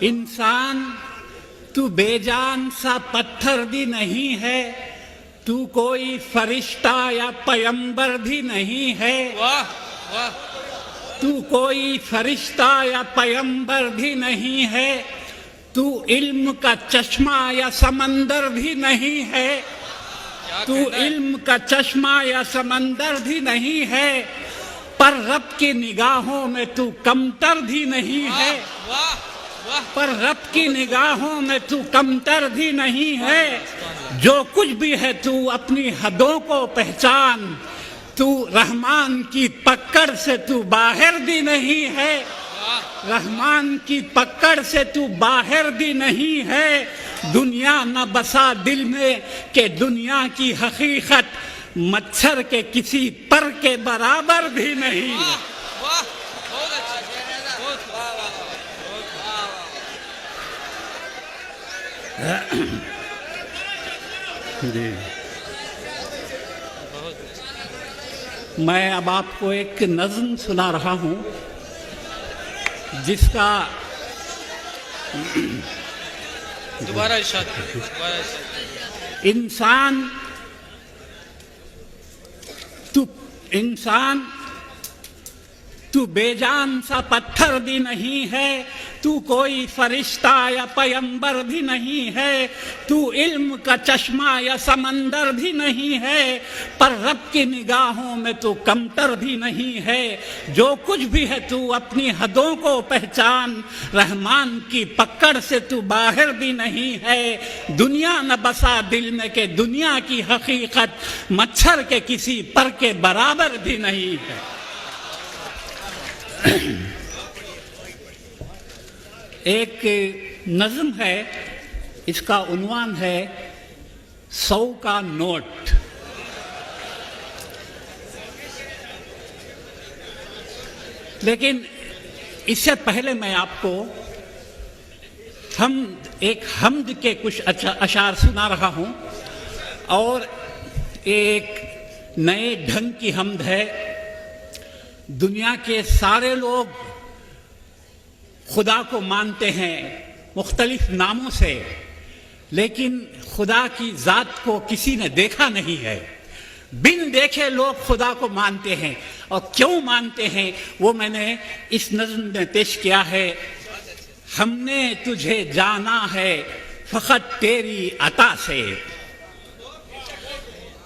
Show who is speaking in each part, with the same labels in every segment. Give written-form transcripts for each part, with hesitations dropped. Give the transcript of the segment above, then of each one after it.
Speaker 1: इंसान तू बेजान सा पत्थर भी नहीं है, तू कोई फरिश्ता या पैगंबर भी नहीं है।
Speaker 2: वाह वाह।
Speaker 1: तू कोई फरिश्ता या पैगंबर भी नहीं है, तू इल्म का चश्मा या समंदर भी नहीं है। तू इल्म का चश्मा या समंदर भी नहीं है, पर रब की निगाहों में तू कमतर भी नहीं है।
Speaker 2: वाह वाह।
Speaker 1: पर रब की निगाहों में तू कमतर भी नहीं है। जो कुछ भी है तू अपनी हदों को पहचान, तू रहमान की पकड़ से तू बाहर भी नहीं है। रहमान की पकड़ से तू बाहर भी नहीं है। दुनिया न बसा दिल में कि दुनिया की हकीकत मच्छर के किसी पर के बराबर भी नहीं है।
Speaker 2: वाह बहुत अच्छा, बहुत वाह वाह।
Speaker 1: जी, मैं अब आपको एक नज़्म सुना रहा हूँ जिसका
Speaker 2: दोबारा इरशाद।
Speaker 1: इंसान तू बेजान सा पत्थर भी नहीं है, तू कोई फरिश्ता या पैगंबर भी नहीं है, तू इल्म का चश्मा या समंदर भी नहीं है, पर रब की निगाहों में तू कमतर भी नहीं है। जो कुछ भी है तू अपनी हदों को पहचान, रहमान की पकड़ से तू बाहर भी नहीं है। दुनिया न बसा दिल में कि दुनिया की हकीकत मच्छर के किसी पर के बराबर भी नहीं है। एक नज़्म है, इसका उन्वान है 100 का नोट। लेकिन इससे पहले मैं आपको एक हम्द के कुछ अशार सुना रहा हूं, और एक नए ढंग की हम्द है। दुनिया के सारे लोग खुदा को मानते हैं मुख्तलिफ नामों से, लेकिन खुदा की ज़ात को किसी ने देखा नहीं है। बिन देखे लोग खुदा को मानते हैं, और क्यों मानते हैं वो मैंने इस नज़्म में पेश किया है। हमने तुझे जाना है फ़क़त तेरी अता से,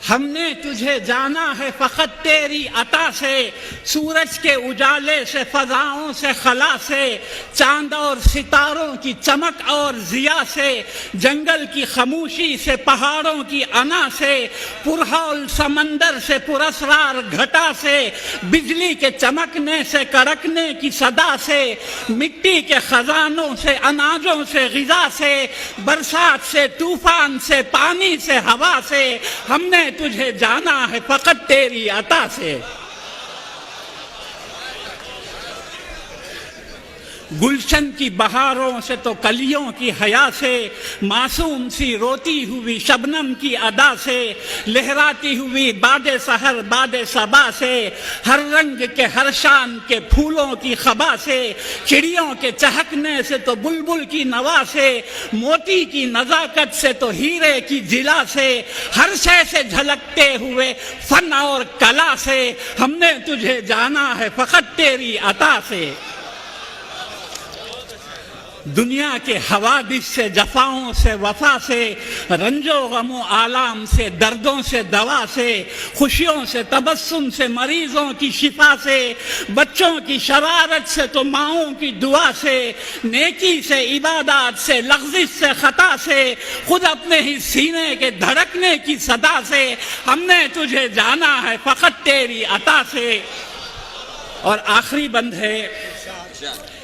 Speaker 1: हमने तुझे जाना है फ़क़त तेरी अता से। सूरज के उजाले से, फ़ज़ाओं से, खला से, चांद और सितारों की चमक और ज़िया से, जंगल की खामोशी से, पहाड़ों की अना से, पुरहौल समंदर से, पुरस्रार घटा से, बिजली के चमकने से, कड़कने की सदा से, मिट्टी के खजानों से, अनाजों से, ग़िज़ा से, बरसात से, तूफान से, पानी से, हवा से। हमने तुझे जाना है फ़क़त तेरी अता से। गुलशन की बहारों से तो कलियों की हया से, मासूम सी रोती हुई शबनम की अदा से, लहराती हुई बादे सहर बादे सबा से, हर रंग के हर शान के फूलों की खबा से, चिड़ियों के चहकने से तो बुलबुल की नवा से, मोती की नज़ाकत से तो हीरे की जिला से, हर शय से झलकते हुए फन और कला से। हमने तुझे जाना है फ़क़त तेरी अता से। दुनिया के हवादिस से, जफाओं से, वफा से, रंजो गमो आलाम से, दर्दों से, दवा से, खुशियों से, तबस्सुम से, मरीजों की शिफा से, बच्चों की शरारत से तो माओं की दुआ से, नेकी से, इबादत से, लग़्ज़िश से, खता से, खुद अपने ही सीने के धड़कने की सदा से। हमने तुझे जाना है फ़क़त तेरी अता से। और आखिरी बंद है,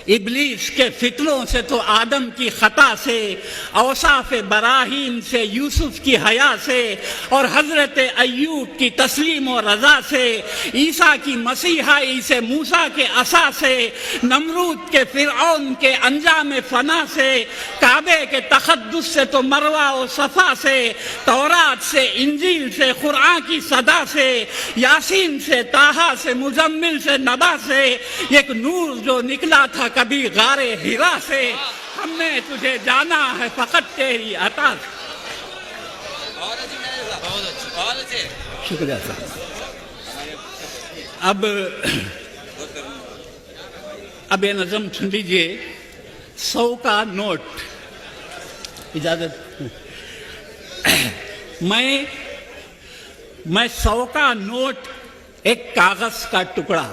Speaker 1: इब्लीस के फितनों से तो आदम की खता से, औसाफ बराहीम से, यूसुफ की हया से, और हज़रत अय्यूब की तस्लीम और रज़ा से, ईसा की मसीहाई से, मूसा के असा से, नमरूद के फ़िरऔन के अंजाम फ़ना से, काबे के तक़द्दुस से तो मरवा और सफ़ा से, तौरात से, इंजील से, कुरान की सदा से, यासीन से, ताहा से, मुज़म्मिल से, नबा से, एक नूर जो निकला था कभी गारे हिरा से। हमने तुझे जाना है फकत तेरी अता से।
Speaker 2: बहुत अच्छी मेरे साहब, बहुत अच्छी, बहुत अच्छे।
Speaker 1: शुक्रिया साहब। अब ये नज़म सुन लीजिए। 100 का नोट, इजाजत। मैं 100 का नोट एक कागज का टुकड़ा,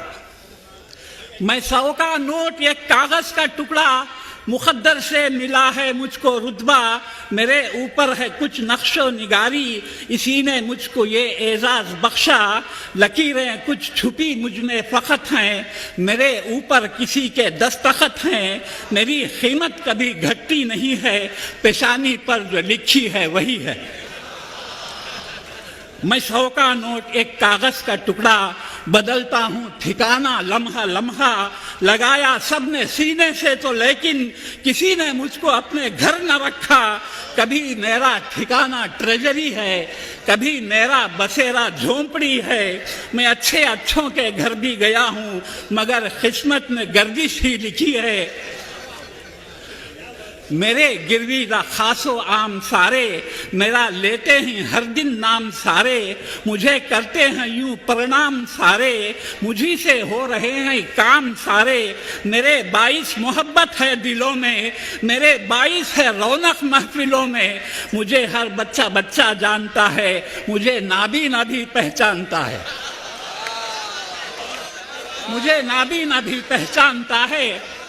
Speaker 1: मैं 100 का नोट एक कागज का टुकड़ा, मुकद्दर से मिला है मुझको रुतबा, मेरे ऊपर है कुछ नक्शो निगारी, इसी ने मुझको ये एजाज बख्शा, लकीरें कुछ छुपी मुझ में फ़कत हैं, मेरे ऊपर किसी के दस्तखत हैं, मेरी कीमत कभी घटती नहीं है, पेशानी पर जो लिखी है वही है। मैं 100 का नोट एक कागज का टुकड़ा, बदलता हूँ ठिकाना लम्हा लम्हा, लगाया सबने सीने से तो लेकिन किसी ने मुझको अपने घर न रखा, कभी मेरा ठिकाना ट्रेजरी है, कभी मेरा बसेरा झोंपड़ी है, मैं अच्छों के घर भी गया हूँ मगर किस्मत में गर्दिश ही लिखी है। मेरे गिरवी दा खासो आम सारे, मेरा लेते हैं हर दिन नाम सारे, मुझे करते हैं यूं प्रणाम सारे, मुझी से हो रहे हैं काम सारे, मेरे 22 मोहब्बत है दिलों में, मेरे 22 है रौनक महफिलों में, मुझे हर बच्चा बच्चा जानता है, मुझे नाबी नाभी पहचानता है, मुझे नाबी नाभी पहचानता है।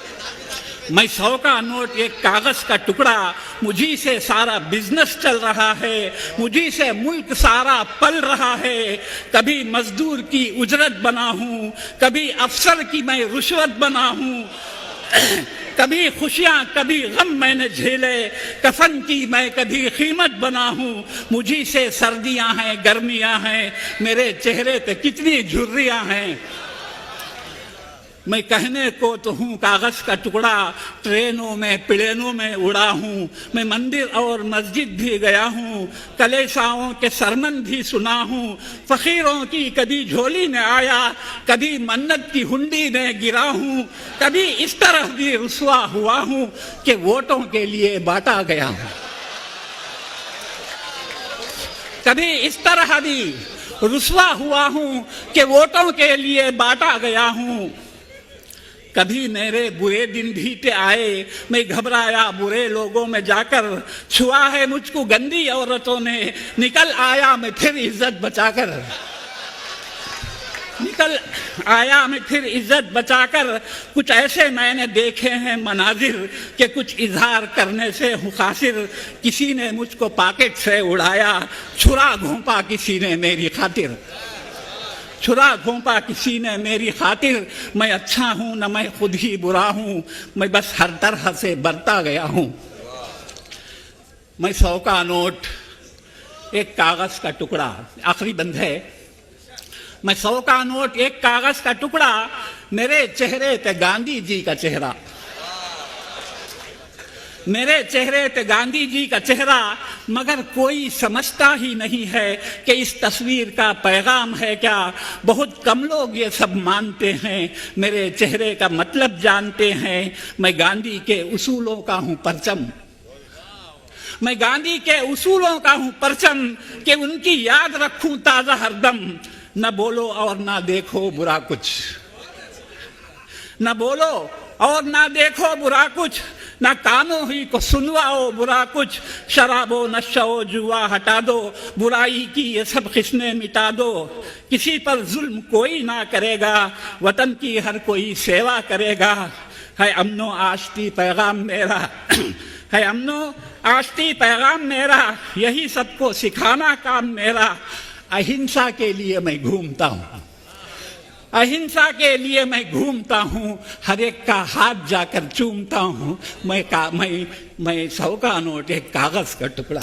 Speaker 1: मैं 100 का नोट एक कागज का टुकड़ा, मुझी से सारा बिजनेस चल रहा है, मुझी से मुल्क सारा पल रहा है, कभी मजदूर की उजरत बना हूँ, कभी अफसर की मैं रुश्वत बना हूँ, कभी खुशियाँ कभी गम मैंने झेले, कफन की मैं कभी कीमत बना हूँ, मुझी से सर्दियाँ हैं गर्मियाँ हैं, मेरे चेहरे पे कितनी झुर्रियाँ हैं। मैं कहने को तो हूँ कागज का टुकड़ा, ट्रेनों में प्लेनों में उड़ा हूँ, मैं मंदिर और मस्जिद भी गया हूँ, कलेसाओं के सरमन भी सुना हूँ, फकीरों की कभी झोली में आया, कभी मन्नत की हुंडी में गिरा हूँ, कभी इस तरह भी रुसवा हुआ हूँ कि वोटों के लिए बांटा गया हूँ, कभी इस तरह भी रुसवा हुआ हूँ कि वोटों के लिए बांटा गया हूँ। कभी मेरे बुरे दिन बीते आए, मैं घबराया बुरे लोगों में जाकर, छुआ है मुझको गंदी औरतों ने, निकल आया मैं फिर इज्जत बचाकर, निकल आया मैं फिर इज्जत बचाकर। कुछ ऐसे मैंने देखे हैं मनाजिर कि कुछ इजहार करने से हूँ कासिर, किसी ने मुझको पॉकेट से उड़ाया, छुरा घोंपा किसी ने मेरी खातिर, छुरा घोंपा किसी ने मेरी खातिर, मैं अच्छा हूँ न मैं खुद ही बुरा हूँ, मैं बस हर तरह से बरता गया हूँ। मैं 100 का नोट एक कागज का टुकड़ा, आखिरी बंद है। मैं 100 का नोट एक कागज का टुकड़ा, मेरे चेहरे पे गांधी जी का चेहरा, मेरे चेहरे पे गांधी जी का चेहरा, मगर कोई समझता ही नहीं है कि इस तस्वीर का पैगाम है क्या। बहुत कम लोग ये सब मानते हैं, मेरे चेहरे का मतलब जानते हैं। मैं गांधी के उसूलों का हूँ परचम, मैं गांधी के उसूलों का हूँ परचम, कि उनकी याद रखूं ताज़ा हरदम। न बोलो और ना देखो बुरा कुछ, न बोलो और ना देखो बुरा कुछ, ना कानों ही को सुनवाओ बुरा कुछ। शराबो नशो जुआ हटा दो, बुराई की ये सब किस्में मिटा दो। किसी पर जुल्म कोई ना करेगा, वतन की हर कोई सेवा करेगा। है अमनो आश्ती पैगाम मेरा, है अमनो आश्ती पैगाम मेरा, यही सबको सिखाना काम मेरा। अहिंसा के लिए मैं घूमता हूँ, अहिंसा के लिए मैं घूमता हूँ, हर एक का हाथ जाकर चूमता हूँ। मैं 100 का नोट एक कागज का टुकड़ा।